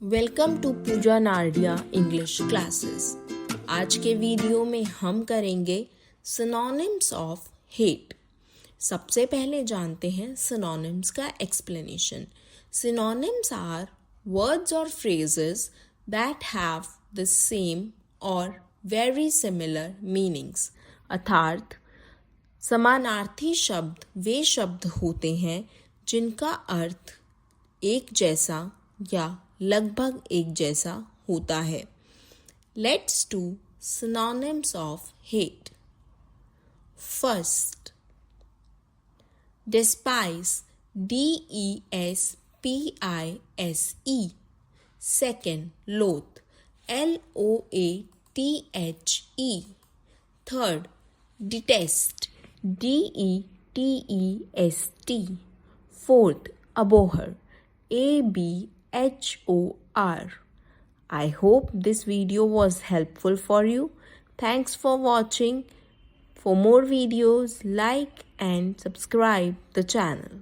Welcome to Pooja नारडिया English classes. आज के वीडियो में हम करेंगे सिनोनिम्स ऑफ हेट। सबसे पहले जानते हैं सिनोनिम्स का एक्सप्लेनेशन। सिनोनिम्स आर वर्ड्स और phrases that have the same और वेरी सिमिलर मीनिंग्स। अर्थात समानार्थी शब्द वे शब्द होते हैं जिनका अर्थ एक जैसा या लगभग एक जैसा होता है। Let's do synonyms of hate. First, despise, DESPISE. Second, loath, LOATHE. Third, detest, DETEST. Fourth, abhor, ABHOR. I hope this video was helpful for you. Thanks for watching. For more videos, like and subscribe the channel.